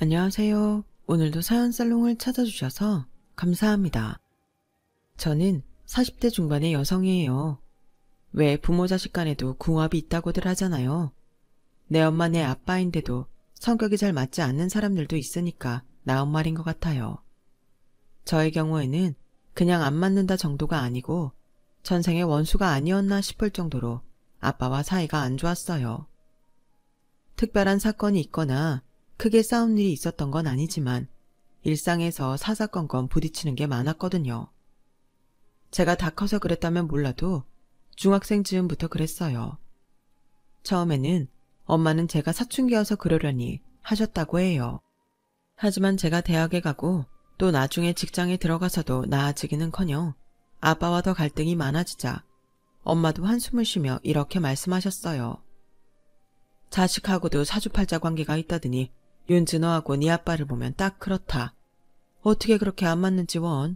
안녕하세요. 오늘도 사연 살롱을 찾아주셔서 감사합니다. 저는 40대 중반의 여성이에요. 왜 부모 자식 간에도 궁합이 있다고들 하잖아요. 내 엄마 내 아빠인데도 성격이 잘 맞지 않는 사람들도 있으니까 나온 말인 것 같아요. 저의 경우에는 그냥 안 맞는다 정도가 아니고 전생의 원수가 아니었나 싶을 정도로 아빠와 사이가 안 좋았어요. 특별한 사건이 있거나 크게 싸운 일이 있었던 건 아니지만 일상에서 사사건건 부딪히는 게 많았거든요. 제가 다 커서 그랬다면 몰라도 중학생 즈음부터 그랬어요. 처음에는 엄마는 제가 사춘기여서 그러려니 하셨다고 해요. 하지만 제가 대학에 가고 또 나중에 직장에 들어가서도 나아지기는커녕 아빠와 더 갈등이 많아지자 엄마도 한숨을 쉬며 이렇게 말씀하셨어요. 자식하고도 사주팔자 관계가 있다더니 윤지 너하고 네 아빠를 보면 딱 그렇다. 어떻게 그렇게 안 맞는지 원.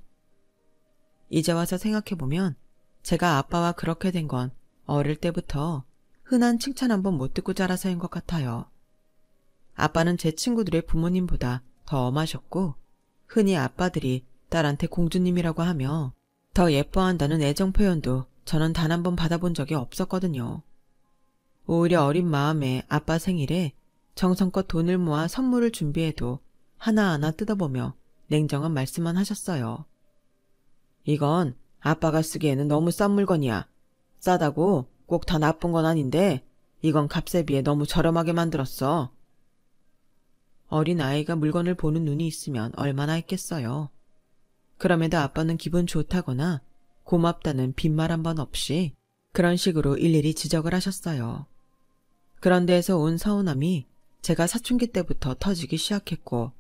이제 와서 생각해보면 제가 아빠와 그렇게 된 건 어릴 때부터 흔한 칭찬 한 번 못 듣고 자라서인 것 같아요. 아빠는 제 친구들의 부모님보다 더 엄하셨고 흔히 아빠들이 딸한테 공주님이라고 하며 더 예뻐한다는 애정 표현도 저는 단 한 번 받아본 적이 없었거든요. 오히려 어린 마음에 아빠 생일에 정성껏 돈을 모아 선물을 준비해도 하나하나 뜯어보며 냉정한 말씀만 하셨어요. 이건 아빠가 쓰기에는 너무 싼 물건이야. 싸다고 꼭 다 나쁜 건 아닌데 이건 값에 비해 너무 저렴하게 만들었어. 어린 아이가 물건을 보는 눈이 있으면 얼마나 했겠어요. 그럼에도 아빠는 기분 좋다거나 고맙다는 빈말 한 번 없이 그런 식으로 일일이 지적을 하셨어요. 그런 데에서 온 서운함이 제가 사춘기 때부터 터지기 시작했고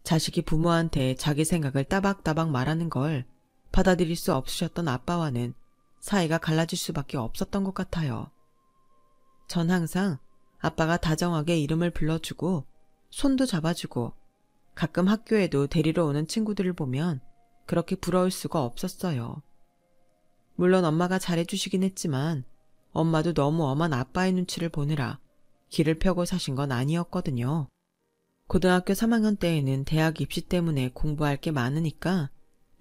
자식이 부모한테 자기 생각을 따박따박 말하는 걸 받아들일 수 없으셨던 아빠와는 사이가 갈라질 수밖에 없었던 것 같아요. 전 항상 아빠가 다정하게 이름을 불러주고 손도 잡아주고 가끔 학교에도 데리러 오는 친구들을 보면 그렇게 부러울 수가 없었어요. 물론 엄마가 잘해주시긴 했지만 엄마도 너무 엄한 아빠의 눈치를 보느라 길을 펴고 사신 건 아니었거든요. 고등학교 3학년 때에는 대학 입시 때문에 공부할 게 많으니까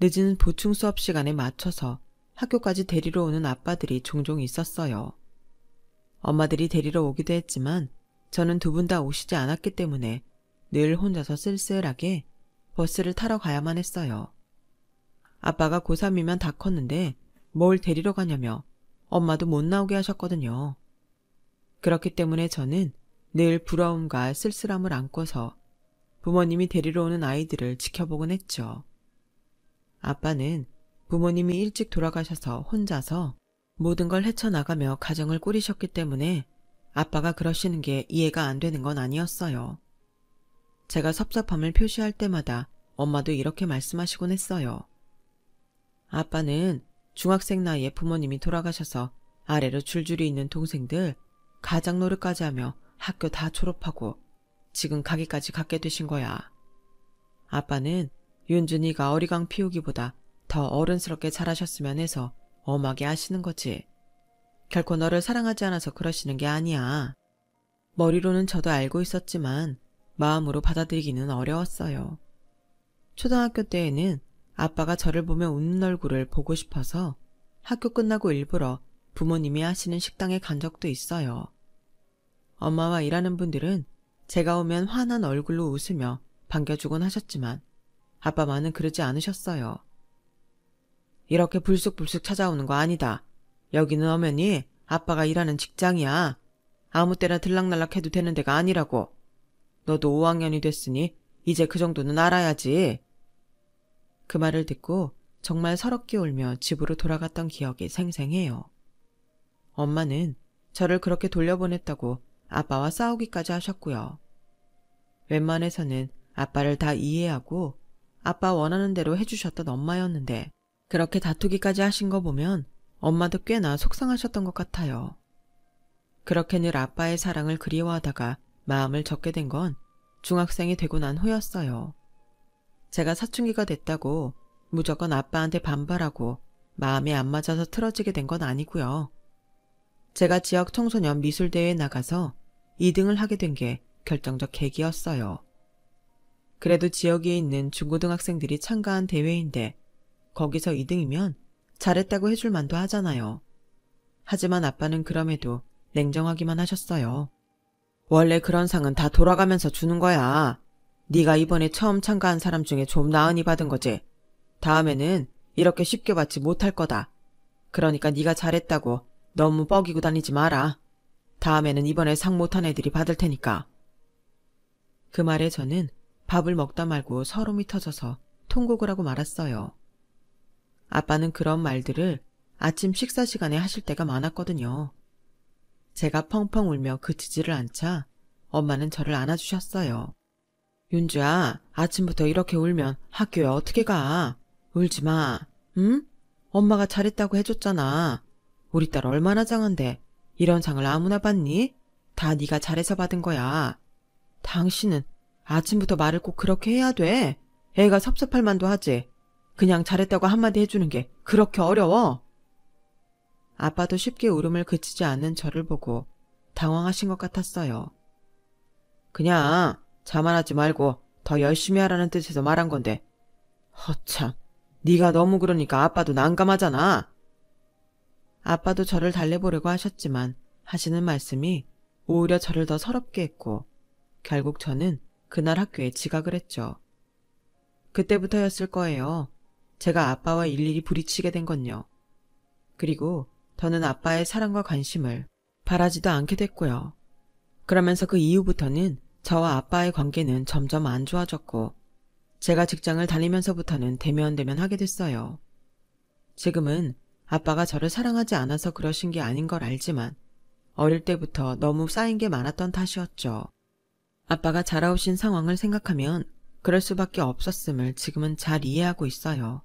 늦은 보충 수업 시간에 맞춰서 학교까지 데리러 오는 아빠들이 종종 있었어요. 엄마들이 데리러 오기도 했지만 저는 두 분 다 오시지 않았기 때문에 늘 혼자서 쓸쓸하게 버스를 타러 가야만 했어요. 아빠가 고3이면 다 컸는데 뭘 데리러 가냐며 엄마도 못 나오게 하셨거든요. 그렇기 때문에 저는 늘 부러움과 쓸쓸함을 안고서 부모님이 데리러 오는 아이들을 지켜보곤 했죠. 아빠는 부모님이 일찍 돌아가셔서 혼자서 모든 걸 헤쳐나가며 가정을 꾸리셨기 때문에 아빠가 그러시는 게 이해가 안 되는 건 아니었어요. 제가 섭섭함을 표시할 때마다 엄마도 이렇게 말씀하시곤 했어요. 아빠는 중학생 나이에 부모님이 돌아가셔서 아래로 줄줄이 있는 동생들 가장 노릇까지 하며 학교 다 졸업하고 지금 가기까지 갖게 되신 거야. 아빠는 윤준이가 어리광 피우기보다 더 어른스럽게 자라셨으면 해서 엄하게 하시는 거지. 결코 너를 사랑하지 않아서 그러시는 게 아니야. 머리로는 저도 알고 있었지만 마음으로 받아들이기는 어려웠어요. 초등학교 때에는 아빠가 저를 보며 웃는 얼굴을 보고 싶어서 학교 끝나고 일부러 부모님이 하시는 식당에 간 적도 있어요. 엄마와 일하는 분들은 제가 오면 환한 얼굴로 웃으며 반겨주곤 하셨지만 아빠만은 그러지 않으셨어요. 이렇게 불쑥불쑥 찾아오는 거 아니다. 여기는 엄연히 아빠가 일하는 직장이야. 아무 때나 들락날락 해도 되는 데가 아니라고. 너도 5학년이 됐으니 이제 그 정도는 알아야지. 그 말을 듣고 정말 서럽게 울며 집으로 돌아갔던 기억이 생생해요. 엄마는 저를 그렇게 돌려보냈다고 아빠와 싸우기까지 하셨고요. 웬만해서는 아빠를 다 이해하고 아빠 원하는 대로 해주셨던 엄마였는데 그렇게 다투기까지 하신 거 보면 엄마도 꽤나 속상하셨던 것 같아요. 그렇게 늘 아빠의 사랑을 그리워하다가 마음을 접게 된 건 중학생이 되고 난 후였어요. 제가 사춘기가 됐다고 무조건 아빠한테 반발하고 마음이 안 맞아서 틀어지게 된 건 아니고요. 제가 지역 청소년 미술대회에 나가서 2등을 하게 된 게 결정적 계기였어요. 그래도 지역에 있는 중고등학생들이 참가한 대회인데 거기서 2등이면 잘했다고 해줄 만도 하잖아요. 하지만 아빠는 그럼에도 냉정하기만 하셨어요. 원래 그런 상은 다 돌아가면서 주는 거야. 네가 이번에 처음 참가한 사람 중에 좀 나은이 받은 거지. 다음에는 이렇게 쉽게 받지 못할 거다. 그러니까 네가 잘했다고 너무 뻐기고 다니지 마라. 다음에는 이번에 상 못한 애들이 받을 테니까. 그 말에 저는 밥을 먹다 말고 서름이 터져서 통곡을 하고 말았어요. 아빠는 그런 말들을 아침 식사 시간에 하실 때가 많았거든요. 제가 펑펑 울며 그치지를 않자 엄마는 저를 안아주셨어요. 윤주야, 아침부터 이렇게 울면 학교에 어떻게 가? 울지 마. 응? 엄마가 잘했다고 해줬잖아. 우리 딸 얼마나 장한데 이런 상을 아무나 받니? 다 네가 잘해서 받은 거야. 당신은 아침부터 말을 꼭 그렇게 해야 돼. 애가 섭섭할 만도 하지. 그냥 잘했다고 한마디 해주는 게 그렇게 어려워? 아빠도 쉽게 울음을 그치지 않는 저를 보고 당황하신 것 같았어요. 그냥 자만하지 말고 더 열심히 하라는 뜻에서 말한 건데. 허참, 네가 너무 그러니까 아빠도 난감하잖아. 아빠도 저를 달래보려고 하셨지만 하시는 말씀이 오히려 저를 더 서럽게 했고 결국 저는 그날 학교에 지각을 했죠. 그때부터였을 거예요. 제가 아빠와 일일이 부딪히게 된 건요. 그리고 더는 아빠의 사랑과 관심을 바라지도 않게 됐고요. 그러면서 그 이후부터는 저와 아빠의 관계는 점점 안 좋아졌고 제가 직장을 다니면서부터는 대면대면 하게 됐어요. 지금은 아빠가 저를 사랑하지 않아서 그러신 게 아닌 걸 알지만 어릴 때부터 너무 쌓인 게 많았던 탓이었죠. 아빠가 자라오신 상황을 생각하면 그럴 수밖에 없었음을 지금은 잘 이해하고 있어요.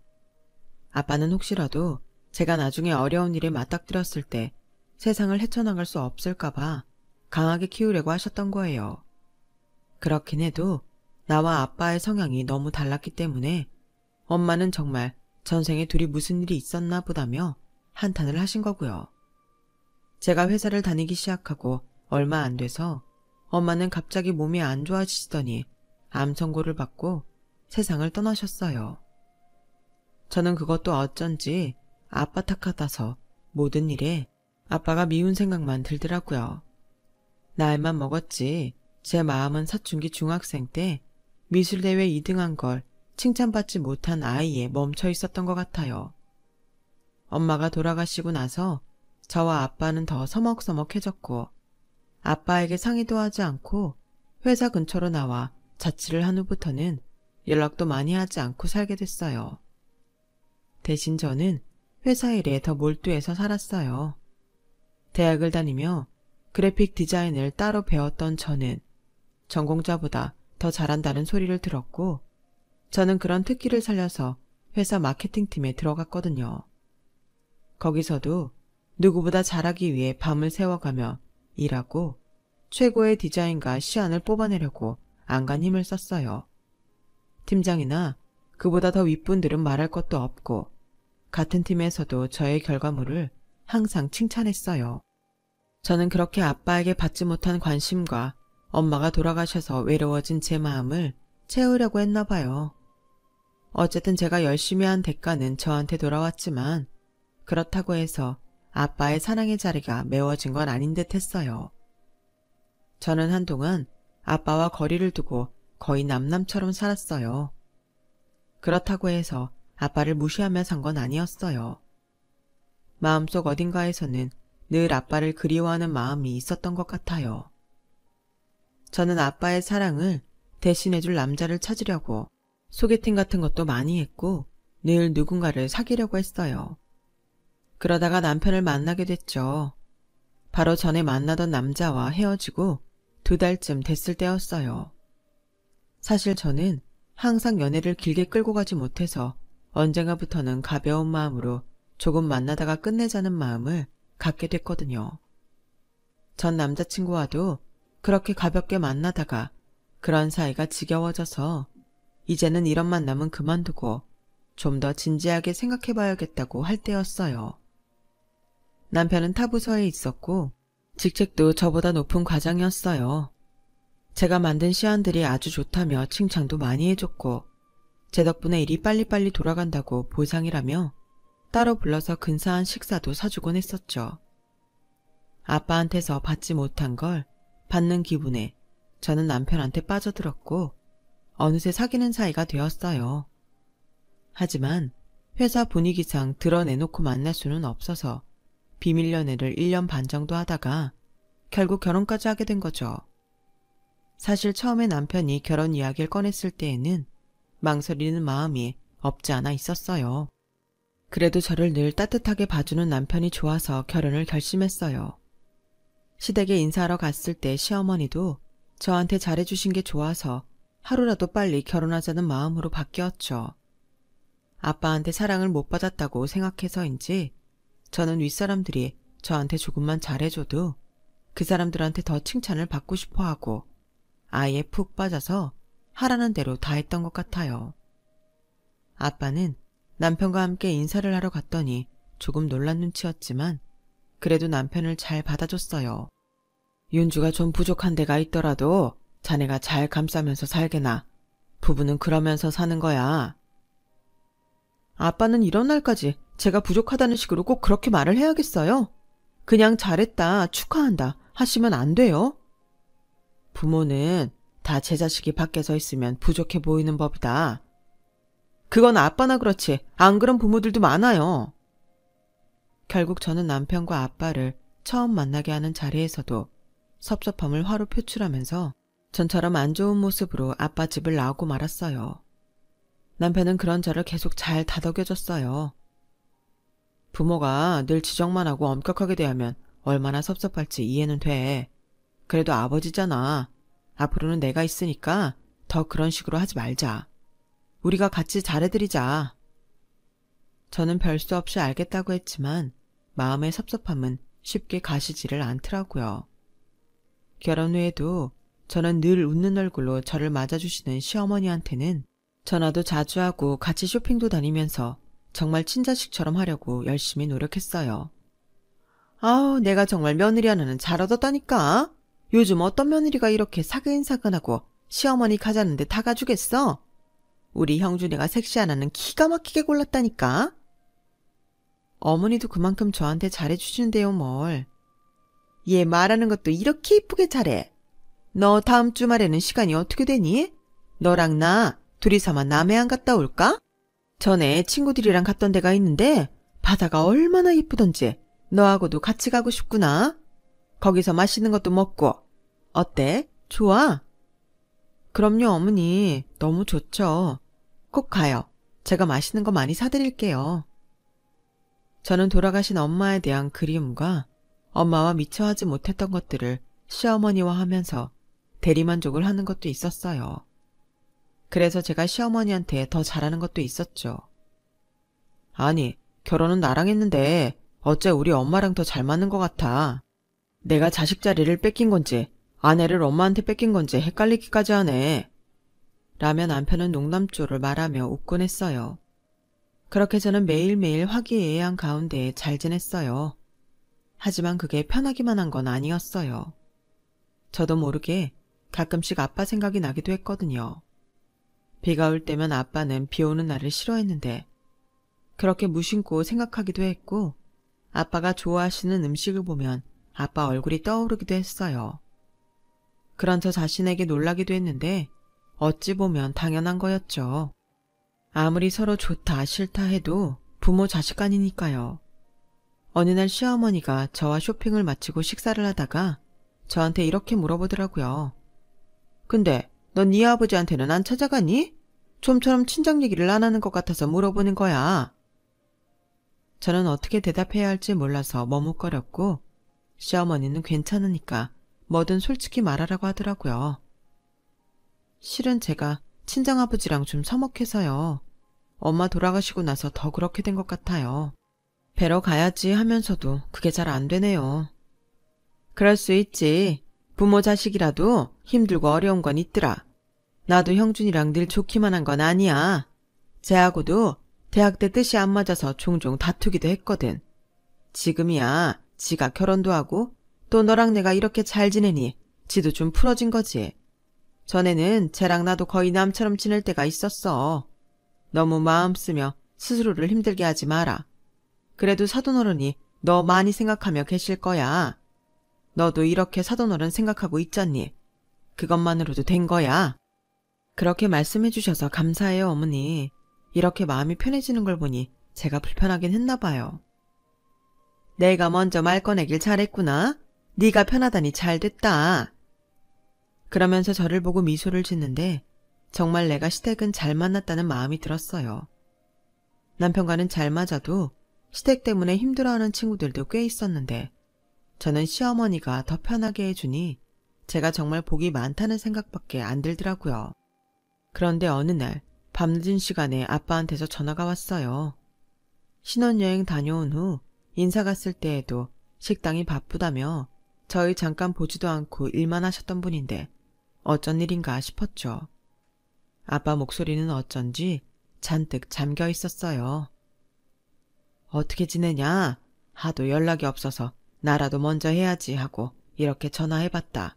아빠는 혹시라도 제가 나중에 어려운 일에 맞닥뜨렸을 때 세상을 헤쳐나갈 수 없을까봐 강하게 키우려고 하셨던 거예요. 그렇긴 해도 나와 아빠의 성향이 너무 달랐기 때문에 엄마는 정말 전생에 둘이 무슨 일이 있었나 보다며 한탄을 하신 거고요. 제가 회사를 다니기 시작하고 얼마 안 돼서 엄마는 갑자기 몸이 안 좋아지시더니 암 선고를 받고 세상을 떠나셨어요. 저는 그것도 어쩐지 아빠 탓같아서 모든 일에 아빠가 미운 생각만 들더라고요. 나이만 먹었지 제 마음은 사춘기 중학생 때 미술대회 2등한 걸 칭찬받지 못한 아이에 멈춰 있었던 것 같아요. 엄마가 돌아가시고 나서 저와 아빠는 더 서먹서먹해졌고 아빠에게 상의도 하지 않고 회사 근처로 나와 자취를 한 후부터는 연락도 많이 하지 않고 살게 됐어요. 대신 저는 회사 일에 더 몰두해서 살았어요. 대학을 다니며 그래픽 디자인을 따로 배웠던 저는 전공자보다 더 잘한다는 소리를 들었고 저는 그런 특기를 살려서 회사 마케팅팀에 들어갔거든요. 거기서도 누구보다 잘하기 위해 밤을 새워가며 일하고 최고의 디자인과 시안을 뽑아내려고 안간 힘을 썼어요. 팀장이나 그보다 더 윗분들은 말할 것도 없고 같은 팀에서도 저의 결과물을 항상 칭찬했어요. 저는 그렇게 아빠에게 받지 못한 관심과 엄마가 돌아가셔서 외로워진 제 마음을 채우려고 했나 봐요. 어쨌든 제가 열심히 한 대가는 저한테 돌아왔지만 그렇다고 해서 아빠의 사랑의 자리가 메워진 건 아닌 듯 했어요. 저는 한동안 아빠와 거리를 두고 거의 남남처럼 살았어요. 그렇다고 해서 아빠를 무시하며 산 건 아니었어요. 마음속 어딘가에서는 늘 아빠를 그리워하는 마음이 있었던 것 같아요. 저는 아빠의 사랑을 대신해줄 남자를 찾으려고 소개팅 같은 것도 많이 했고 늘 누군가를 사귀려고 했어요. 그러다가 남편을 만나게 됐죠. 바로 전에 만나던 남자와 헤어지고 2달쯤 됐을 때였어요. 사실 저는 항상 연애를 길게 끌고 가지 못해서 언젠가부터는 가벼운 마음으로 조금 만나다가 끝내자는 마음을 갖게 됐거든요. 전 남자친구와도 그렇게 가볍게 만나다가 그런 사이가 지겨워져서 이제는 이런 만남은 그만두고 좀 더 진지하게 생각해봐야겠다고 할 때였어요. 남편은 타부서에 있었고 직책도 저보다 높은 과장이었어요. 제가 만든 시안들이 아주 좋다며 칭찬도 많이 해줬고 제 덕분에 일이 빨리빨리 돌아간다고 보상이라며 따로 불러서 근사한 식사도 사주곤 했었죠. 아빠한테서 받지 못한 걸 받는 기분에 저는 남편한테 빠져들었고 어느새 사귀는 사이가 되었어요. 하지만 회사 분위기상 드러내놓고 만날 수는 없어서 비밀 연애를 1년 반 정도 하다가 결국 결혼까지 하게 된 거죠. 사실 처음에 남편이 결혼 이야기를 꺼냈을 때에는 망설이는 마음이 없지 않아 있었어요. 그래도 저를 늘 따뜻하게 봐주는 남편이 좋아서 결혼을 결심했어요. 시댁에 인사하러 갔을 때 시어머니도 저한테 잘해주신 게 좋아서 하루라도 빨리 결혼하자는 마음으로 바뀌었죠. 아빠한테 사랑을 못 받았다고 생각해서인지 저는 윗사람들이 저한테 조금만 잘해줘도 그 사람들한테 더 칭찬을 받고 싶어 하고 아예 푹 빠져서 하라는 대로 다 했던 것 같아요. 아빠는 남편과 함께 인사를 하러 갔더니 조금 놀란 눈치였지만 그래도 남편을 잘 받아줬어요. 윤주가 좀 부족한 데가 있더라도 자네가 잘 감싸면서 살게나. 부부는 그러면서 사는 거야. 아빠는 이런 날까지 제가 부족하다는 식으로 꼭 그렇게 말을 해야겠어요? 그냥 잘했다, 축하한다 하시면 안 돼요? 부모는 다 제 자식이 밖에 서 있으면 부족해 보이는 법이다. 그건 아빠나 그렇지 안 그런 부모들도 많아요. 결국 저는 남편과 아빠를 처음 만나게 하는 자리에서도 섭섭함을 화로 표출하면서 전처럼 안 좋은 모습으로 아빠 집을 나오고 말았어요. 남편은 그런 저를 계속 잘 다독여줬어요. 부모가 늘 지적만 하고 엄격하게 대하면 얼마나 섭섭할지 이해는 돼. 그래도 아버지잖아. 앞으로는 내가 있으니까 더 그런 식으로 하지 말자. 우리가 같이 잘해드리자. 저는 별 수 없이 알겠다고 했지만 마음의 섭섭함은 쉽게 가시지를 않더라고요. 결혼 후에도 저는 늘 웃는 얼굴로 저를 맞아주시는 시어머니한테는 전화도 자주 하고 같이 쇼핑도 다니면서 정말 친자식처럼 하려고 열심히 노력했어요. 아우, 내가 정말 며느리 하나는 잘 얻었다니까. 요즘 어떤 며느리가 이렇게 사근사근하고 시어머니 가자는데 다 가주겠어? 우리 형준이가 섹시 하나는 기가 막히게 골랐다니까. 어머니도 그만큼 저한테 잘해주시는데요, 뭘. 얘 말하는 것도 이렇게 이쁘게 잘해. 너 다음 주말에는 시간이 어떻게 되니? 너랑 나 둘이서만 남해안 갔다 올까? 전에 친구들이랑 갔던 데가 있는데 바다가 얼마나 이쁘던지 너하고도 같이 가고 싶구나. 거기서 맛있는 것도 먹고. 어때? 좋아? 그럼요, 어머니. 너무 좋죠. 꼭 가요. 제가 맛있는 거 많이 사드릴게요. 저는 돌아가신 엄마에 대한 그리움과 엄마와 미처 하지 못했던 것들을 시어머니와 하면서 대리만족을 하는 것도 있었어요. 그래서 제가 시어머니한테 더 잘하는 것도 있었죠. 아니, 결혼은 나랑 했는데 어째 우리 엄마랑 더 잘 맞는 것 같아. 내가 자식 자리를 뺏긴 건지 아내를 엄마한테 뺏긴 건지 헷갈리기까지 하네. 라며 남편은 농담조를 말하며 웃곤 했어요. 그렇게 저는 매일매일 화기애애한 가운데 잘 지냈어요. 하지만 그게 편하기만 한 건 아니었어요. 저도 모르게 가끔씩 아빠 생각이 나기도 했거든요. 비가 올 때면 아빠는 비 오는 날을 싫어했는데 그렇게 무심코 생각하기도 했고 아빠가 좋아하시는 음식을 보면 아빠 얼굴이 떠오르기도 했어요. 그런 저 자신에게 놀라기도 했는데 어찌 보면 당연한 거였죠. 아무리 서로 좋다 싫다 해도 부모 자식 간이니까요. 어느 날 시어머니가 저와 쇼핑을 마치고 식사를 하다가 저한테 이렇게 물어보더라고요. 근데 넌 네 아버지한테는 안 찾아가니? 좀처럼 친정 얘기를 안 하는 것 같아서 물어보는 거야. 저는 어떻게 대답해야 할지 몰라서 머뭇거렸고 시어머니는 괜찮으니까 뭐든 솔직히 말하라고 하더라고요. 실은 제가 친정아버지랑 좀 서먹해서요. 엄마 돌아가시고 나서 더 그렇게 된 것 같아요. 뵈러 가야지 하면서도 그게 잘 안 되네요. 그럴 수 있지. 부모 자식이라도 힘들고 어려운 건 있더라. 나도 형준이랑 늘 좋기만 한 건 아니야. 쟤하고도 대학 때 뜻이 안 맞아서 종종 다투기도 했거든. 지금이야 지가 결혼도 하고 또 너랑 내가 이렇게 잘 지내니 지도 좀 풀어진 거지. 전에는 쟤랑 나도 거의 남처럼 지낼 때가 있었어. 너무 마음 쓰며 스스로를 힘들게 하지 마라. 그래도 사돈어른이 너 많이 생각하며 계실 거야. 너도 이렇게 사돈어른 생각하고 있잖니. 그것만으로도 된 거야. 그렇게 말씀해 주셔서 감사해요, 어머니. 이렇게 마음이 편해지는 걸 보니 제가 불편하긴 했나 봐요. 내가 먼저 말 꺼내길 잘했구나. 네가 편하다니 잘됐다. 그러면서 저를 보고 미소를 짓는데 정말 내가 시댁은 잘 만났다는 마음이 들었어요. 남편과는 잘 맞아도 시댁 때문에 힘들어하는 친구들도 꽤 있었는데 저는 시어머니가 더 편하게 해주니 제가 정말 복이 많다는 생각밖에 안 들더라고요. 그런데 어느 날 밤늦은 시간에 아빠한테서 전화가 왔어요. 신혼여행 다녀온 후 인사 갔을 때에도 식당이 바쁘다며 저희 잠깐 보지도 않고 일만 하셨던 분인데 어쩐 일인가 싶었죠. 아빠 목소리는 어쩐지 잔뜩 잠겨 있었어요. 어떻게 지내냐? 하도 연락이 없어서 나라도 먼저 해야지 하고 이렇게 전화해봤다.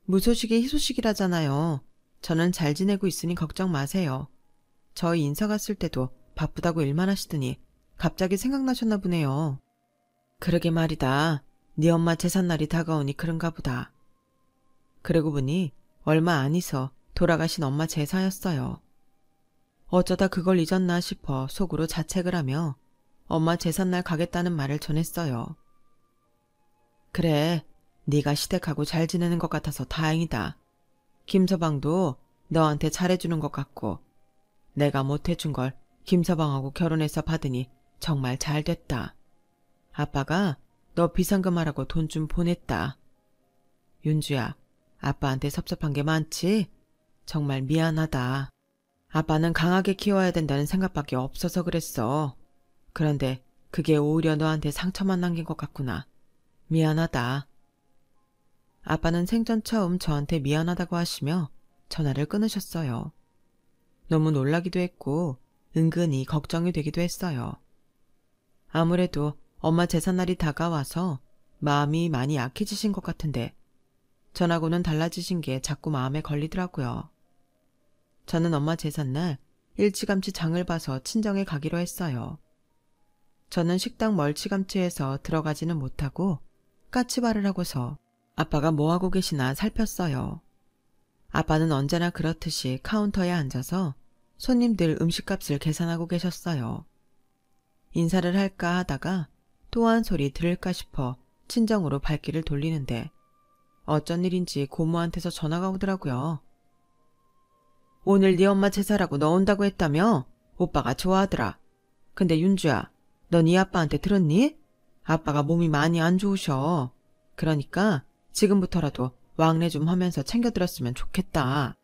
무소식이 희소식이라잖아요. 저는 잘 지내고 있으니 걱정 마세요. 저희 인사 갔을 때도 바쁘다고 일만 하시더니 갑자기 생각나셨나 보네요. 그러게 말이다. 네 엄마 제삿날이 다가오니 그런가 보다. 그러고 보니 얼마 안 있어 돌아가신 엄마 제사였어요. 어쩌다 그걸 잊었나 싶어 속으로 자책을 하며 엄마 제삿날 가겠다는 말을 전했어요. 그래, 네가 시댁하고 잘 지내는 것 같아서 다행이다. 김서방도 너한테 잘해주는 것 같고 내가 못해준 걸 김서방하고 결혼해서 받으니 정말 잘 됐다. 아빠가 너 비상금 하라고 돈 좀 보냈다. 윤주야, 아빠한테 섭섭한 게 많지? 정말 미안하다. 아빠는 강하게 키워야 된다는 생각밖에 없어서 그랬어. 그런데 그게 오히려 너한테 상처만 남긴 것 같구나. 미안하다. 아빠는 생전 처음 저한테 미안하다고 하시며 전화를 끊으셨어요. 너무 놀라기도 했고 은근히 걱정이 되기도 했어요. 아무래도 엄마 제삿날이 다가와서 마음이 많이 약해지신 것 같은데 전하고는 달라지신 게 자꾸 마음에 걸리더라고요. 저는 엄마 제삿날 일찌감치 장을 봐서 친정에 가기로 했어요. 저는 식당 멀찌감치해서 들어가지는 못하고 까치발을 하고서 아빠가 뭐하고 계시나 살폈어요. 아빠는 언제나 그렇듯이 카운터에 앉아서 손님들 음식값을 계산하고 계셨어요. 인사를 할까 하다가 또 한 소리 들을까 싶어 친정으로 발길을 돌리는데 어쩐 일인지 고모한테서 전화가 오더라고요. 오늘 네 엄마 제사라고 너 온다고 했다며? 오빠가 좋아하더라. 근데 윤주야, 너 네 아빠한테 들었니? 아빠가 몸이 많이 안 좋으셔. 그러니까 지금부터라도 왕래 좀 하면서 챙겨들었으면 좋겠다.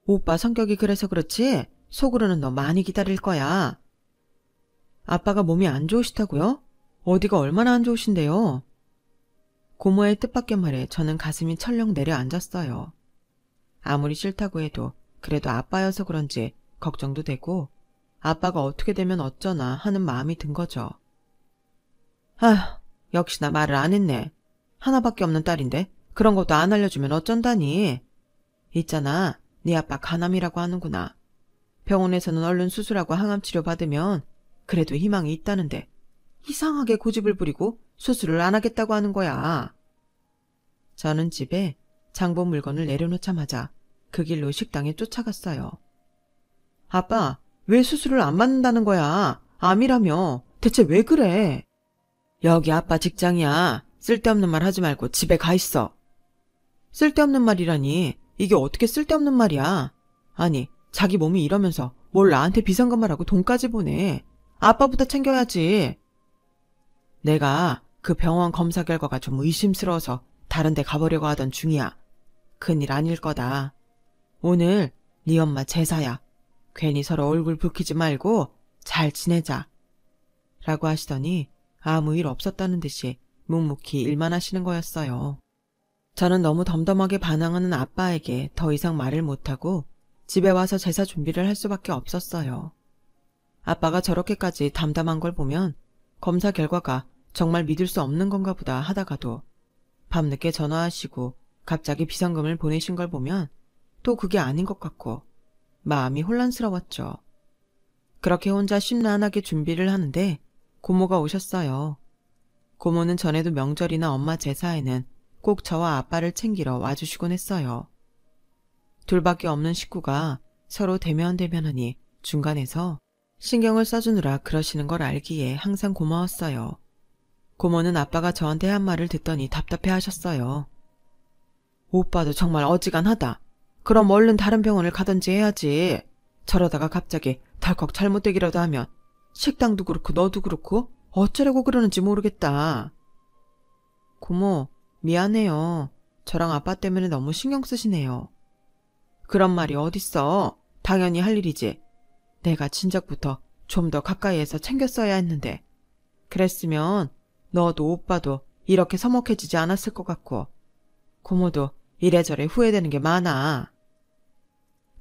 오빠 성격이 그래서 그렇지 속으로는 너 많이 기다릴 거야. 아빠가 몸이 안 좋으시다고요? 어디가 얼마나 안 좋으신데요? 고모의 뜻밖의 말에 저는 가슴이 철렁 내려앉았어요. 아무리 싫다고 해도 그래도 아빠여서 그런지 걱정도 되고 아빠가 어떻게 되면 어쩌나 하는 마음이 든 거죠. 아휴, 역시나 말을 안 했네. 하나밖에 없는 딸인데 그런 것도 안 알려주면 어쩐다니. 있잖아, 네 아빠 간암이라고 하는구나. 병원에서는 얼른 수술하고 항암치료 받으면 그래도 희망이 있다는데 이상하게 고집을 부리고 수술을 안 하겠다고 하는 거야. 저는 집에 장본 물건을 내려놓자마자 그 길로 식당에 쫓아갔어요. 아빠, 왜 수술을 안 받는다는 거야? 암이라며. 대체 왜 그래? 여기 아빠 직장이야. 쓸데없는 말 하지 말고 집에 가 있어. 쓸데없는 말이라니. 이게 어떻게 쓸데없는 말이야. 아니, 자기 몸이 이러면서 뭘 나한테 비상금하라고 돈까지 보내. 아빠부터 챙겨야지. 내가 그 병원 검사 결과가 좀 의심스러워서 다른 데 가보려고 하던 중이야. 큰일 아닐 거다. 오늘 네 엄마 제사야. 괜히 서로 얼굴 붉히지 말고 잘 지내자. 라고 하시더니 아무 일 없었다는 듯이 묵묵히 일만 하시는 거였어요. 저는 너무 덤덤하게 반항하는 아빠에게 더 이상 말을 못하고 집에 와서 제사 준비를 할 수밖에 없었어요. 아빠가 저렇게까지 담담한 걸 보면 검사 결과가 정말 믿을 수 없는 건가 보다 하다가도 밤늦게 전화하시고 갑자기 비상금을 보내신 걸 보면 또 그게 아닌 것 같고 마음이 혼란스러웠죠. 그렇게 혼자 심란하게 준비를 하는데 고모가 오셨어요. 고모는 전에도 명절이나 엄마 제사에는 꼭 저와 아빠를 챙기러 와주시곤 했어요. 둘밖에 없는 식구가 서로 대면대면하니 중간에서 신경을 써주느라 그러시는 걸 알기에 항상 고마웠어요. 고모는 아빠가 저한테 한 말을 듣더니 답답해 하셨어요. 오빠도 정말 어지간하다. 그럼 얼른 다른 병원을 가든지 해야지. 저러다가 갑자기 덜컥 잘못되기라도 하면 식당도 그렇고 너도 그렇고 어쩌려고 그러는지 모르겠다. 고모, 미안해요. 저랑 아빠 때문에 너무 신경 쓰시네요. 그런 말이 어딨어. 당연히 할 일이지. 내가 진작부터 좀 더 가까이에서 챙겼어야 했는데. 그랬으면 너도 오빠도 이렇게 서먹해지지 않았을 것 같고 고모도 이래저래 후회되는 게 많아.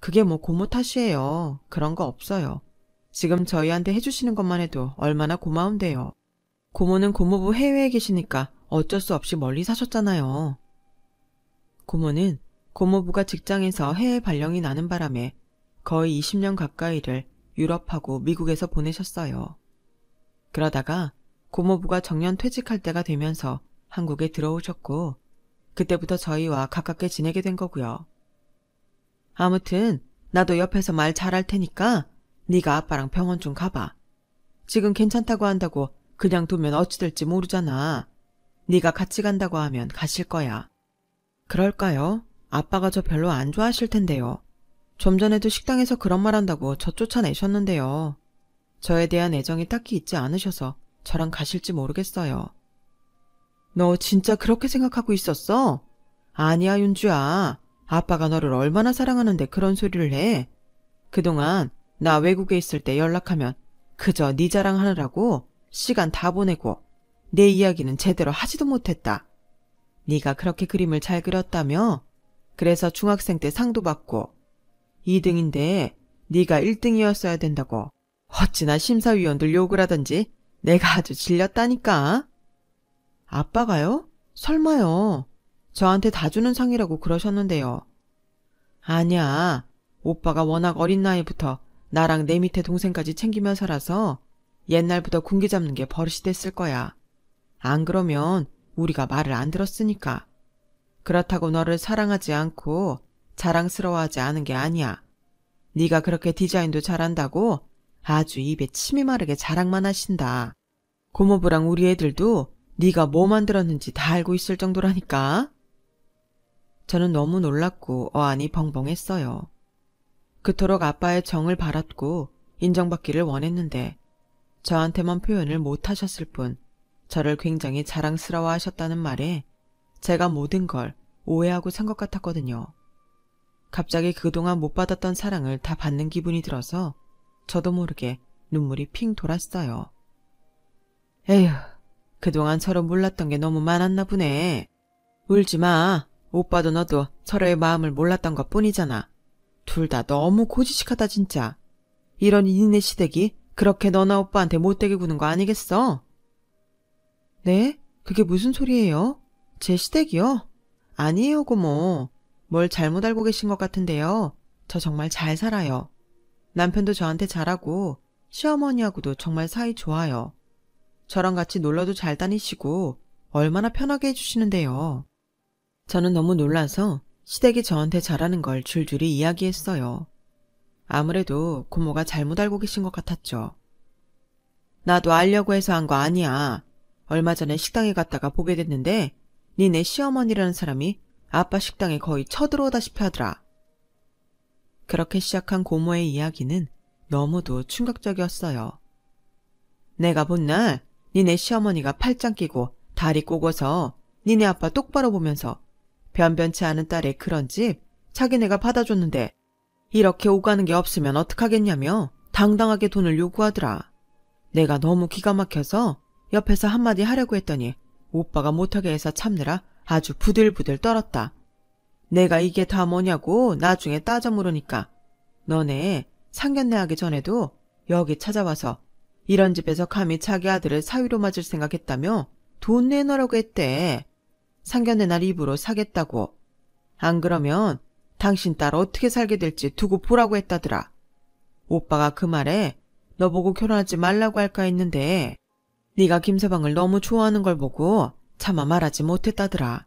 그게 뭐 고모 탓이에요. 그런 거 없어요. 지금 저희한테 해주시는 것만 해도 얼마나 고마운데요. 고모는 고모부 해외에 계시니까 어쩔 수 없이 멀리 사셨잖아요. 고모는 고모부가 직장에서 해외 발령이 나는 바람에 거의 20년 가까이를 유럽하고 미국에서 보내셨어요. 그러다가 고모부가 정년 퇴직할 때가 되면서 한국에 들어오셨고 그때부터 저희와 가깝게 지내게 된 거고요. 아무튼 나도 옆에서 말 잘할 테니까 네가 아빠랑 병원 좀 가봐. 지금 괜찮다고 한다고 그냥 두면 어찌 될지 모르잖아. 네가 같이 간다고 하면 가실 거야. 그럴까요? 아빠가 저 별로 안 좋아하실 텐데요. 좀 전에도 식당에서 그런 말 한다고 저 쫓아내셨는데요. 저에 대한 애정이 딱히 있지 않으셔서 저랑 가실지 모르겠어요. 너 진짜 그렇게 생각하고 있었어? 아니야, 윤주야. 아빠가 너를 얼마나 사랑하는데 그런 소리를 해. 그동안 나 외국에 있을 때 연락하면 그저 네 자랑하느라고 시간 다 보내고 내 이야기는 제대로 하지도 못했다. 네가 그렇게 그림을 잘 그렸다며? 그래서 중학생 때 상도 받고 2등인데 네가 1등이었어야 된다고 어찌나 심사위원들 욕을 하던지 내가 아주 질렸다니까. 아빠가요? 설마요. 저한테 다 주는 상이라고 그러셨는데요. 아니야. 오빠가 워낙 어린 나이부터 나랑 내 밑에 동생까지 챙기며 살아서 옛날부터 군기 잡는 게 버릇이 됐을 거야. 안 그러면 우리가 말을 안 들었으니까. 그렇다고 너를 사랑하지 않고 자랑스러워하지 않은 게 아니야. 네가 그렇게 디자인도 잘한다고 아주 입에 침이 마르게 자랑만 하신다. 고모부랑 우리 애들도 네가 뭐 만들었는지 다 알고 있을 정도라니까. 저는 너무 놀랐고 어안이 벙벙했어요. 그토록 아빠의 정을 바랐고 인정받기를 원했는데 저한테만 표현을 못하셨을 뿐 저를 굉장히 자랑스러워 하셨다는 말에 제가 모든 걸 오해하고 산 것 같았거든요. 갑자기 그동안 못 받았던 사랑을 다 받는 기분이 들어서 저도 모르게 눈물이 핑 돌았어요. 에휴, 그동안 서로 몰랐던 게 너무 많았나 보네. 울지 마. 오빠도 너도 서로의 마음을 몰랐던 것 뿐이잖아. 둘 다 너무 고지식하다 진짜. 이런 니네 시댁이 그렇게 너나 오빠한테 못되게 구는 거 아니겠어? 네? 그게 무슨 소리예요? 제 시댁이요? 아니에요, 고모. 뭘 잘못 알고 계신 것 같은데요. 저 정말 잘 살아요. 남편도 저한테 잘하고 시어머니하고도 정말 사이 좋아요. 저랑 같이 놀러도 잘 다니시고 얼마나 편하게 해주시는데요. 저는 너무 놀라서 시댁이 저한테 잘하는 걸 줄줄이 이야기했어요. 아무래도 고모가 잘못 알고 계신 것 같았죠. 나도 알려고 해서 한 거 아니야. 얼마 전에 식당에 갔다가 보게 됐는데 니네 시어머니라는 사람이 아빠 식당에 거의 쳐들어오다시피 하더라. 그렇게 시작한 고모의 이야기는 너무도 충격적이었어요. 내가 본 날 니네 시어머니가 팔짱 끼고 다리 꼬고서 니네 아빠 똑바로 보면서 변변치 않은 딸의 그런 집 자기네가 받아줬는데 이렇게 오가는 게 없으면 어떡하겠냐며 당당하게 돈을 요구하더라. 내가 너무 기가 막혀서 옆에서 한마디 하려고 했더니 오빠가 못하게 해서 참느라 아주 부들부들 떨었다. 내가 이게 다 뭐냐고 나중에 따져 물으니까 너네 상견례 하기 전에도 여기 찾아와서 이런 집에서 감히 자기 아들을 사위로 맞을 생각했다며 돈 내놓으라고 했대. 상견례 날 입으로 사겠다고. 안 그러면 당신 딸 어떻게 살게 될지 두고 보라고 했다더라. 오빠가 그 말에 너 보고 결혼하지 말라고 할까 했는데 네가 김서방을 너무 좋아하는 걸 보고 차마 말하지 못했다더라.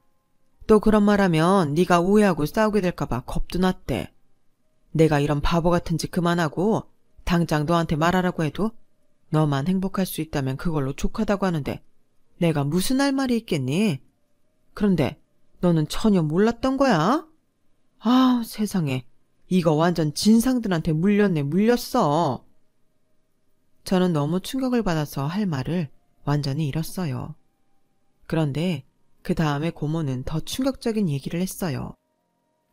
또 그런 말하면 네가 오해하고 싸우게 될까 봐 겁도 났대. 내가 이런 바보 같은 짓 그만하고 당장 너한테 말하라고 해도 너만 행복할 수 있다면 그걸로 족하다고 하는데 내가 무슨 할 말이 있겠니? 그런데 너는 전혀 몰랐던 거야? 아, 세상에. 이거 완전 진상들한테 물렸네, 물렸어. 저는 너무 충격을 받아서 할 말을 완전히 잃었어요. 그런데 그 다음에 고모는 더 충격적인 얘기를 했어요.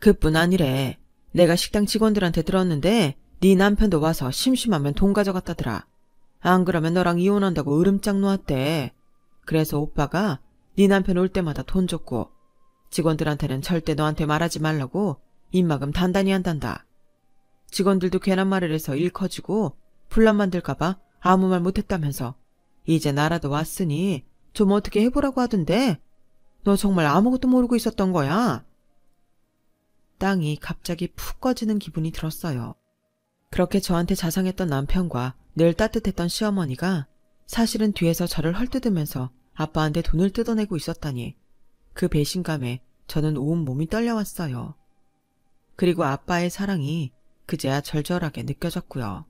그뿐 아니래. 내가 식당 직원들한테 들었는데 네 남편도 와서 심심하면 돈 가져갔다더라. 안 그러면 너랑 이혼한다고 으름장 놓았대. 그래서 오빠가 네 남편 올 때마다 돈 줬고 직원들한테는 절대 너한테 말하지 말라고 입막음 단단히 한단다. 직원들도 괜한 말을 해서 일 커지고 분란 만들까봐 아무 말 못했다면서 이제 나라도 왔으니 좀 어떻게 해보라고 하던데 너 정말 아무것도 모르고 있었던 거야? 땅이 갑자기 푹 꺼지는 기분이 들었어요. 그렇게 저한테 자상했던 남편과 늘 따뜻했던 시어머니가 사실은 뒤에서 저를 헐뜯으면서 아빠한테 돈을 뜯어내고 있었다니 그 배신감에 저는 온몸이 떨려왔어요. 그리고 아빠의 사랑이 그제야 절절하게 느껴졌고요.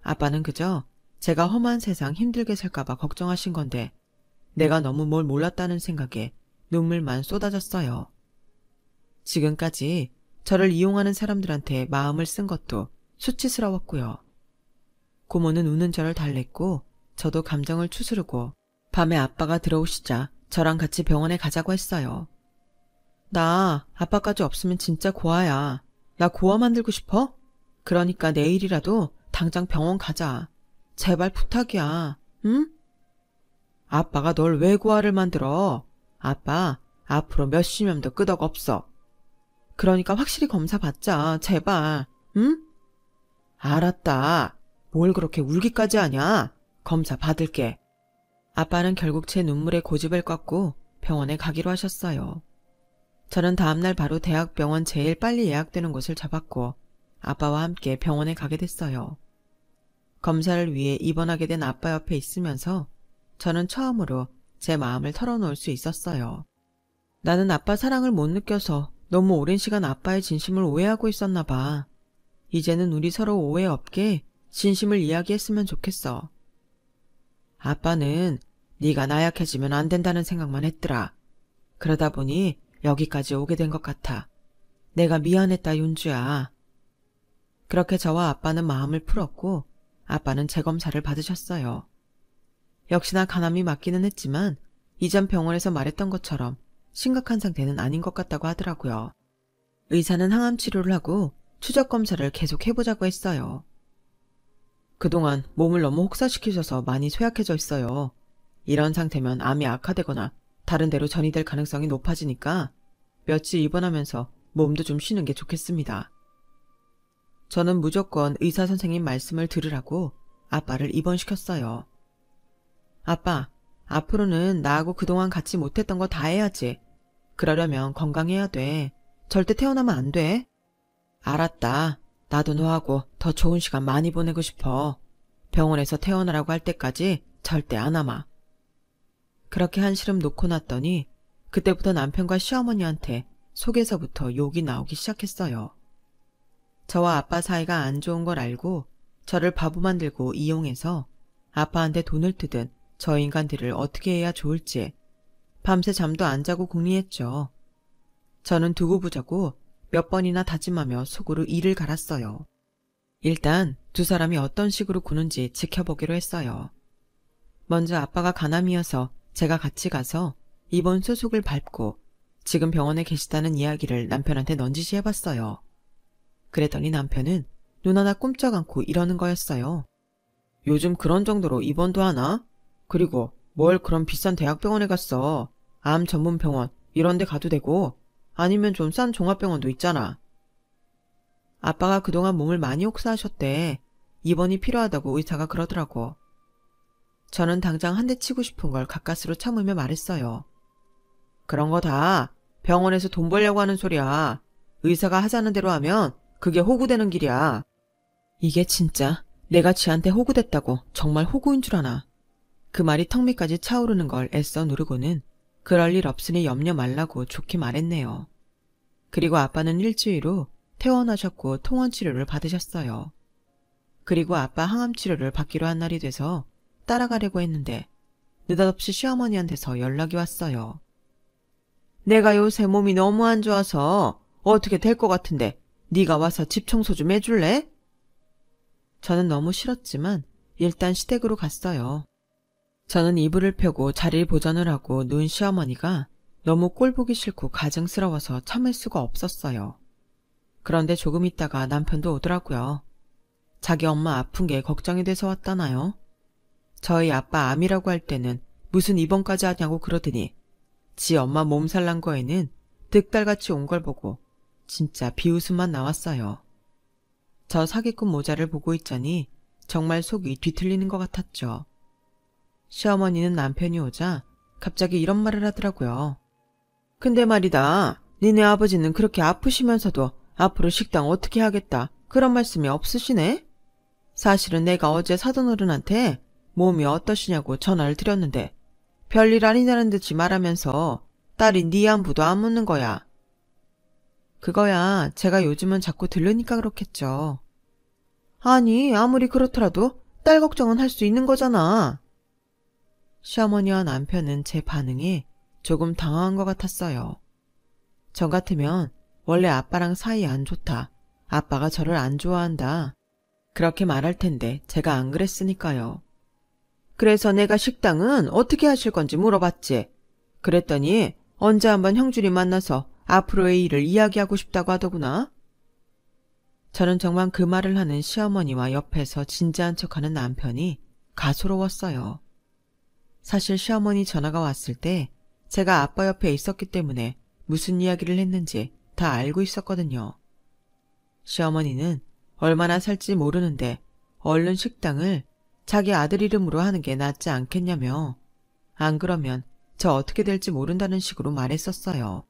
아빠는 그저 제가 험한 세상 힘들게 살까봐 걱정하신 건데 내가 너무 뭘 몰랐다는 생각에 눈물만 쏟아졌어요. 지금까지 저를 이용하는 사람들한테 마음을 쓴 것도 수치스러웠고요. 고모는 우는 저를 달랬고 저도 감정을 추스르고 밤에 아빠가 들어오시자 저랑 같이 병원에 가자고 했어요. 나 아빠까지 없으면 진짜 고아야. 나 고아 만들고 싶어? 그러니까 내일이라도 당장 병원 가자. 제발 부탁이야. 응? 아빠가 널 왜 고아를 만들어? 아빠 앞으로 몇십 년도 끄덕 없어. 그러니까 확실히 검사 받자. 제발. 응? 알았다. 뭘 그렇게 울기까지 하냐? 검사 받을게. 아빠는 결국 제 눈물에 고집을 꺾고 병원에 가기로 하셨어요. 저는 다음날 바로 대학병원 제일 빨리 예약되는 곳을 잡았고 아빠와 함께 병원에 가게 됐어요. 검사를 위해 입원하게 된 아빠 옆에 있으면서 저는 처음으로 제 마음을 털어놓을 수 있었어요. 나는 아빠 사랑을 못 느껴서 너무 오랜 시간 아빠의 진심을 오해하고 있었나 봐. 이제는 우리 서로 오해 없게 진심을 이야기했으면 좋겠어. 아빠는 네가 나약해지면 안 된다는 생각만 했더라. 그러다 보니 여기까지 오게 된 것 같아. 내가 미안했다, 윤주야. 그렇게 저와 아빠는 마음을 풀었고 아빠는 재검사를 받으셨어요. 역시나 간암이 맞기는 했지만 이전 병원에서 말했던 것처럼 심각한 상태는 아닌 것 같다고 하더라고요. 의사는 항암 치료를 하고 추적 검사를 계속 해보자고 했어요. 그동안 몸을 너무 혹사시키셔서 많이 쇠약해져 있어요. 이런 상태면 암이 악화되거나 다른 데로 전이될 가능성이 높아지니까 며칠 입원하면서 몸도 좀 쉬는 게 좋겠습니다. 저는 무조건 의사 선생님 말씀을 들으라고 아빠를 입원시켰어요. 아빠, 앞으로는 나하고 그동안 같이 못했던 거 다 해야지. 그러려면 건강해야 돼. 절대 태어나면 안 돼. 알았다. 나도 너하고 더 좋은 시간 많이 보내고 싶어. 병원에서 태어나라고 할 때까지 절대 안 아마. 그렇게 한시름 놓고 났더니 그때부터 남편과 시어머니한테 속에서부터 욕이 나오기 시작했어요. 저와 아빠 사이가 안 좋은 걸 알고 저를 바보 만들고 이용해서 아빠한테 돈을 트든 저 인간들을 어떻게 해야 좋을지 밤새 잠도 안 자고 궁리했죠. 저는 두고 보자고 몇 번이나 다짐하며 속으로 이를 갈았어요. 일단 두 사람이 어떤 식으로 구는지 지켜보기로 했어요. 먼저 아빠가 간암이어서 제가 같이 가서 입원 소속을 밟고 지금 병원에 계시다는 이야기를 남편한테 넌지시 해봤어요. 그랬더니 남편은 눈 하나 꼼짝 않고 이러는 거였어요. 요즘 그런 정도로 입원도 하나? 그리고 뭘 그런 비싼 대학병원에 갔어. 암 전문 병원 이런 데 가도 되고 아니면 좀 싼 종합병원도 있잖아. 아빠가 그동안 몸을 많이 혹사하셨대. 입원이 필요하다고 의사가 그러더라고. 저는 당장 한 대 치고 싶은 걸 가까스로 참으며 말했어요. 그런 거 다 병원에서 돈 벌려고 하는 소리야. 의사가 하자는 대로 하면 그게 호구되는 길이야. 이게 진짜 내가 지한테 호구됐다고 정말 호구인 줄 아나. 그 말이 턱 밑까지 차오르는 걸 애써 누르고는 그럴 일 없으니 염려 말라고 좋게 말했네요. 그리고 아빠는 일주일 후 퇴원하셨고 통원치료를 받으셨어요. 그리고 아빠 항암치료를 받기로 한 날이 돼서 따라가려고 했는데 느닷없이 시어머니한테서 연락이 왔어요. 내가 요새 몸이 너무 안 좋아서 어떻게 될 것 같은데 네가 와서 집 청소 좀 해줄래? 저는 너무 싫었지만 일단 시댁으로 갔어요. 저는 이불을 펴고 자리를 보전을 하고 누운 시어머니가 너무 꼴보기 싫고 가증스러워서 참을 수가 없었어요. 그런데 조금 있다가 남편도 오더라고요. 자기 엄마 아픈 게 걱정이 돼서 왔다나요? 저희 아빠 암이라고 할 때는 무슨 입원까지 하냐고 그러더니 지 엄마 몸살 난 거에는 득달같이 온 걸 보고 진짜 비웃음만 나왔어요. 저 사기꾼 모자를 보고 있자니 정말 속이 뒤틀리는 것 같았죠. 시어머니는 남편이 오자 갑자기 이런 말을 하더라고요. 근데 말이다. 니네 아버지는 그렇게 아프시면서도 앞으로 식당 어떻게 하겠다 그런 말씀이 없으시네? 사실은 내가 어제 사돈어른한테 몸이 어떠시냐고 전화를 드렸는데 별일 아니냐는 듯이 말하면서 딸이 네 안부도 안 묻는 거야. 그거야 제가 요즘은 자꾸 들르니까 그렇겠죠. 아니 아무리 그렇더라도 딸 걱정은 할 수 있는 거잖아. 시어머니와 남편은 제 반응에 조금 당황한 것 같았어요. 저 같으면 원래 아빠랑 사이 안 좋다. 아빠가 저를 안 좋아한다. 그렇게 말할 텐데 제가 안 그랬으니까요. 그래서 내가 식당은 어떻게 하실 건지 물어봤지. 그랬더니 언제 한번 형준이 만나서 앞으로의 일을 이야기하고 싶다고 하더구나. 저는 정말 그 말을 하는 시어머니와 옆에서 진지한 척하는 남편이 가소로웠어요. 사실 시어머니 전화가 왔을 때 제가 아빠 옆에 있었기 때문에 무슨 이야기를 했는지 다 알고 있었거든요. 시어머니는 얼마나 살지 모르는데 얼른 식당을 자기 아들 이름으로 하는 게 낫지 않겠냐며 안 그러면 저 어떻게 될지 모른다는 식으로 말했었어요.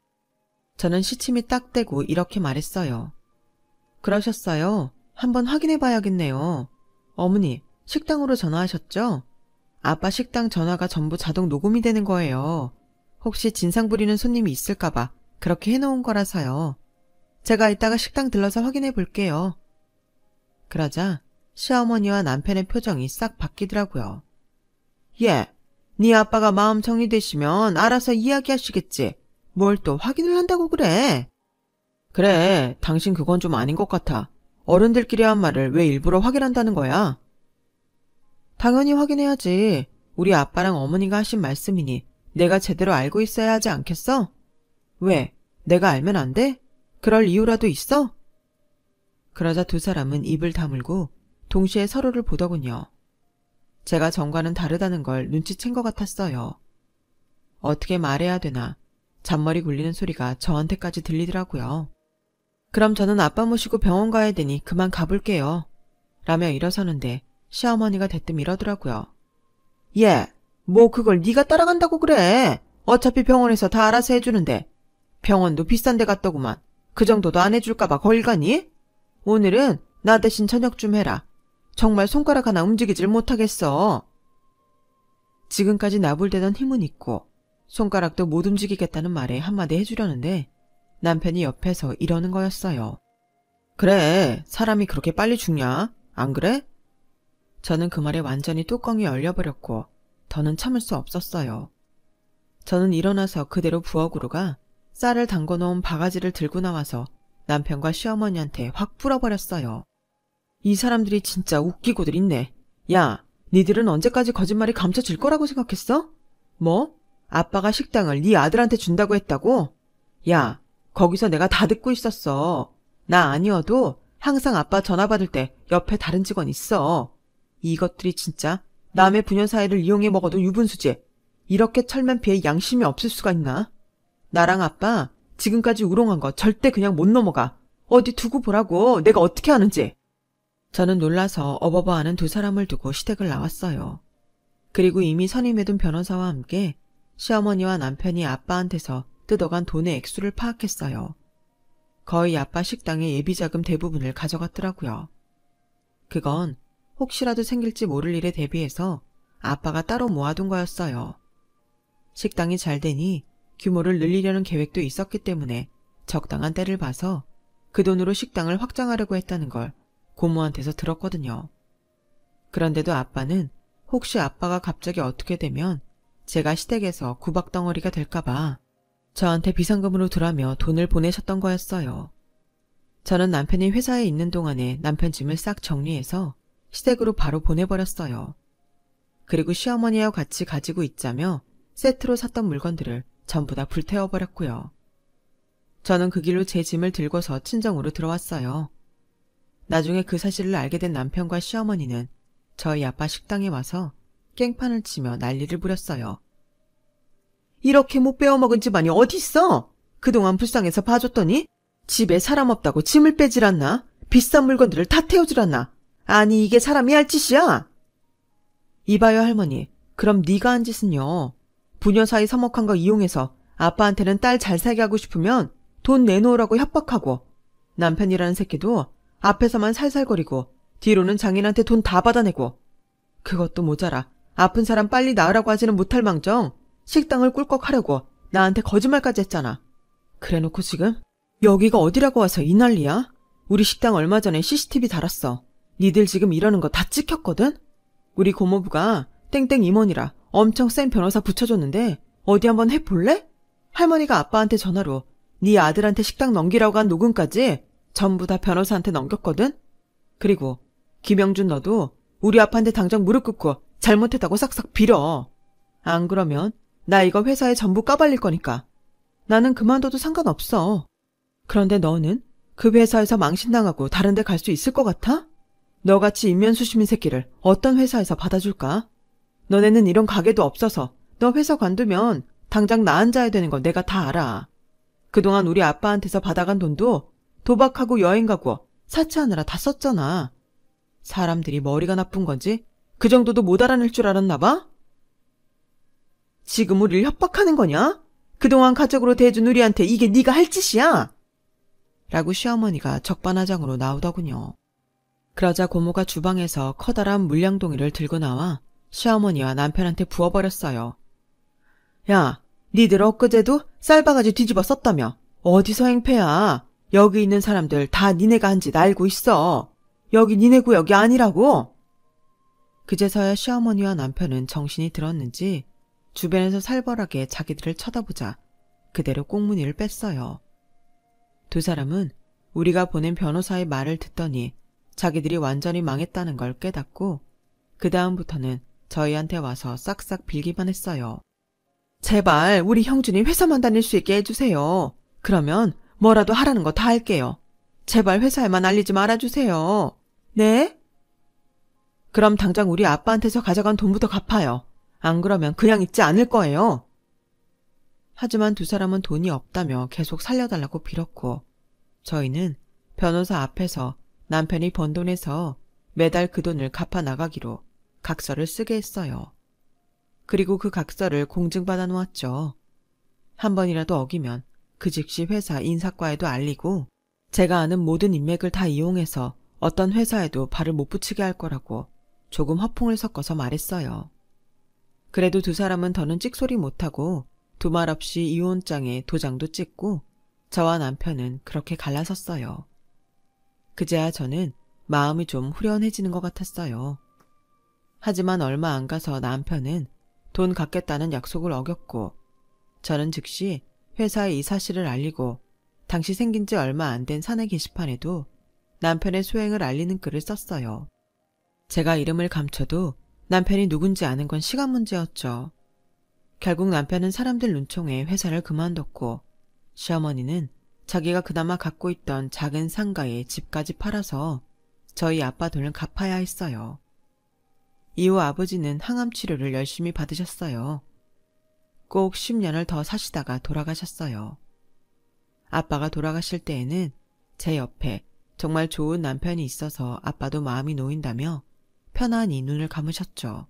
저는 시침이 딱 떼고 이렇게 말했어요. 그러셨어요? 한번 확인해 봐야겠네요. 어머니, 식당으로 전화하셨죠? 아빠 식당 전화가 전부 자동 녹음이 되는 거예요. 혹시 진상 부리는 손님이 있을까봐 그렇게 해놓은 거라서요. 제가 이따가 식당 들러서 확인해 볼게요. 그러자 시어머니와 남편의 표정이 싹 바뀌더라고요. 예, 네 아빠가 마음 정리되시면 알아서 이야기하시겠지. 뭘 또 확인을 한다고 그래. 그래, 당신 그건 좀 아닌 것 같아. 어른들끼리 한 말을 왜 일부러 확인한다는 거야? 당연히 확인해야지. 우리 아빠랑 어머니가 하신 말씀이니 내가 제대로 알고 있어야 하지 않겠어? 왜? 내가 알면 안 돼? 그럴 이유라도 있어? 그러자 두 사람은 입을 다물고 동시에 서로를 보더군요. 제가 전과는 다르다는 걸 눈치챈 것 같았어요. 어떻게 말해야 되나 잔머리 굴리는 소리가 저한테까지 들리더라고요. 그럼 저는 아빠 모시고 병원 가야 되니 그만 가볼게요. 라며 일어서는데 시어머니가 대뜸 이러더라고요. 예, 뭐 그걸 네가 따라간다고 그래. 어차피 병원에서 다 알아서 해주는데. 병원도 비싼 데 갔더구만. 그 정도도 안 해줄까봐 거길 가니? 오늘은 나 대신 저녁 좀 해라. 정말 손가락 하나 움직이질 못하겠어. 지금까지 나불대던 힘은 있고 손가락도 못 움직이겠다는 말에 한마디 해주려는데 남편이 옆에서 이러는 거였어요. 그래, 사람이 그렇게 빨리 죽냐? 안 그래? 저는 그 말에 완전히 뚜껑이 열려버렸고 더는 참을 수 없었어요. 저는 일어나서 그대로 부엌으로 가 쌀을 담궈놓은 바가지를 들고 나와서 남편과 시어머니한테 확 뿌려버렸어요. 이 사람들이 진짜 웃기고들 있네. 야, 니들은 언제까지 거짓말이 감춰질 거라고 생각했어? 뭐? 아빠가 식당을 네 아들한테 준다고 했다고? 야, 거기서 내가 다 듣고 있었어. 나 아니어도 항상 아빠 전화 받을 때 옆에 다른 직원 있어. 이것들이 진짜 남의 부녀 사이를 이용해 먹어도 유분수지. 이렇게 철면피해 양심이 없을 수가 있나? 나랑 아빠 지금까지 우롱한 거 절대 그냥 못 넘어가. 어디 두고 보라고 내가 어떻게 하는지. 저는 놀라서 어버버하는 두 사람을 두고 시댁을 나왔어요. 그리고 이미 선임해둔 변호사와 함께 시어머니와 남편이 아빠한테서 뜯어간 돈의 액수를 파악했어요. 거의 아빠 식당의 예비자금 대부분을 가져갔더라고요. 그건 혹시라도 생길지 모를 일에 대비해서 아빠가 따로 모아둔 거였어요. 식당이 잘 되니 규모를 늘리려는 계획도 있었기 때문에 적당한 때를 봐서 그 돈으로 식당을 확장하려고 했다는 걸 고모한테서 들었거든요. 그런데도 아빠는 혹시 아빠가 갑자기 어떻게 되면 제가 시댁에서 구박덩어리가 될까봐 저한테 비상금으로 두라며 돈을 보내셨던 거였어요. 저는 남편이 회사에 있는 동안에 남편 짐을 싹 정리해서 시댁으로 바로 보내버렸어요. 그리고 시어머니와 같이 가지고 있자며 세트로 샀던 물건들을 전부 다 불태워버렸고요. 저는 그 길로 제 짐을 들고서 친정으로 들어왔어요. 나중에 그 사실을 알게 된 남편과 시어머니는 저희 아빠 식당에 와서 깽판을 치며 난리를 부렸어요. 이렇게 못 배워먹은 집안이 어딨어? 그동안 불쌍해서 봐줬더니 집에 사람 없다고 짐을 빼질 않나? 비싼 물건들을 다 태워질 않나? 아니 이게 사람이 할 짓이야? 이봐요 할머니, 그럼 네가 한 짓은요. 부녀 사이 서먹한 거 이용해서 아빠한테는 딸 잘 살게 하고 싶으면 돈 내놓으라고 협박하고 남편이라는 새끼도 앞에서만 살살거리고 뒤로는 장인한테 돈 다 받아내고 그것도 모자라 아픈 사람 빨리 나으라고 하지는 못할 망정 식당을 꿀꺽하려고 나한테 거짓말까지 했잖아. 그래놓고 지금 여기가 어디라고 와서 이 난리야? 우리 식당 얼마 전에 CCTV 달았어. 니들 지금 이러는 거 다 찍혔거든? 우리 고모부가 땡땡 임원이라 엄청 센 변호사 붙여줬는데 어디 한번 해볼래? 할머니가 아빠한테 전화로 네 아들한테 식당 넘기라고 한 녹음까지 전부 다 변호사한테 넘겼거든? 그리고 김영준 너도 우리 아빠한테 당장 무릎 꿇고 잘못했다고 싹싹 빌어. 안 그러면 나 이거 회사에 전부 까발릴 거니까. 나는 그만둬도 상관없어. 그런데 너는 그 회사에서 망신당하고 다른 데 갈 수 있을 것 같아? 너같이 인면수심인 새끼를 어떤 회사에서 받아줄까? 너네는 이런 가게도 없어서 너 회사 관두면 당장 나 앉아야 되는 거 내가 다 알아. 그동안 우리 아빠한테서 받아간 돈도 도박하고 여행 가고 사치하느라 다 썼잖아. 사람들이 머리가 나쁜 건지 그 정도도 못 알아낼 줄 알았나 봐? 지금 우리를 협박하는 거냐? 그동안 가족으로 대해준 우리한테 이게 네가 할 짓이야? 라고 시어머니가 적반하장으로 나오더군요. 그러자 고모가 주방에서 커다란 물량동이를 들고 나와 시어머니와 남편한테 부어버렸어요. 야, 니들 엊그제도 쌀바가지 뒤집어 썼다며. 어디서 행패야. 여기 있는 사람들 다 니네가 한 짓 알고 있어. 여기 니네 구역이 아니라고. 그제서야 시어머니와 남편은 정신이 들었는지 주변에서 살벌하게 자기들을 쳐다보자 그대로 꽁무니를 뺐어요. 두 사람은 우리가 보낸 변호사의 말을 듣더니 자기들이 완전히 망했다는 걸 깨닫고 그 다음부터는 저희한테 와서 싹싹 빌기만 했어요. 제발 우리 형준이 회사만 다닐 수 있게 해주세요. 그러면 뭐라도 하라는 거 다 할게요. 제발 회사에만 알리지 말아주세요. 네? 그럼 당장 우리 아빠한테서 가져간 돈부터 갚아요. 안 그러면 그냥 있지 않을 거예요. 하지만 두 사람은 돈이 없다며 계속 살려달라고 빌었고 저희는 변호사 앞에서 남편이 번 돈에서 매달 그 돈을 갚아 나가기로 각서를 쓰게 했어요. 그리고 그 각서를 공증받아 놓았죠. 한 번이라도 어기면 그 즉시 회사 인사과에도 알리고 제가 아는 모든 인맥을 다 이용해서 어떤 회사에도 발을 못 붙이게 할 거라고 조금 허풍을 섞어서 말했어요. 그래도 두 사람은 더는 찍소리 못하고 두말 없이 이혼장에 도장도 찍고 저와 남편은 그렇게 갈라섰어요. 그제야 저는 마음이 좀 후련해지는 것 같았어요. 하지만 얼마 안 가서 남편은 돈 갚겠다는 약속을 어겼고 저는 즉시 회사에 이 사실을 알리고 당시 생긴 지 얼마 안 된 사내 게시판에도 남편의 소행을 알리는 글을 썼어요. 제가 이름을 감춰도 남편이 누군지 아는 건 시간 문제였죠. 결국 남편은 사람들 눈총에 회사를 그만뒀고 시어머니는 자기가 그나마 갖고 있던 작은 상가에 집까지 팔아서 저희 아빠 돈을 갚아야 했어요. 이후 아버지는 항암 치료를 열심히 받으셨어요. 꼭 10년을 더 사시다가 돌아가셨어요. 아빠가 돌아가실 때에는 제 옆에 정말 좋은 남편이 있어서 아빠도 마음이 놓인다며 편안히 눈을 감으셨죠.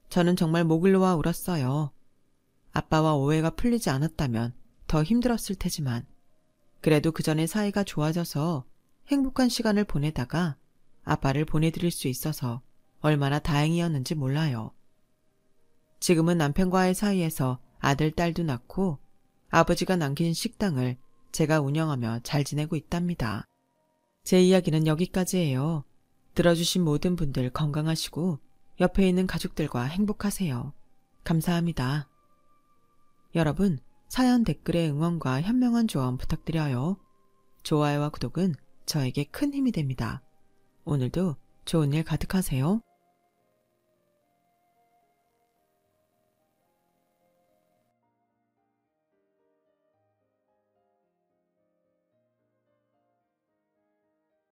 저는 정말 목을 놓아 울었어요. 아빠와 오해가 풀리지 않았다면 더 힘들었을 테지만 그래도 그 전에 사이가 좋아져서 행복한 시간을 보내다가 아빠를 보내드릴 수 있어서 얼마나 다행이었는지 몰라요. 지금은 남편과의 사이에서 아들, 딸도 낳고 아버지가 남긴 식당을 제가 운영하며 잘 지내고 있답니다. 제 이야기는 여기까지예요. 들어주신 모든 분들 건강하시고 옆에 있는 가족들과 행복하세요. 감사합니다. 여러분, 사연 댓글에 응원과 현명한 조언 부탁드려요. 좋아요와 구독은 저에게 큰 힘이 됩니다. 오늘도 좋은 일 가득하세요.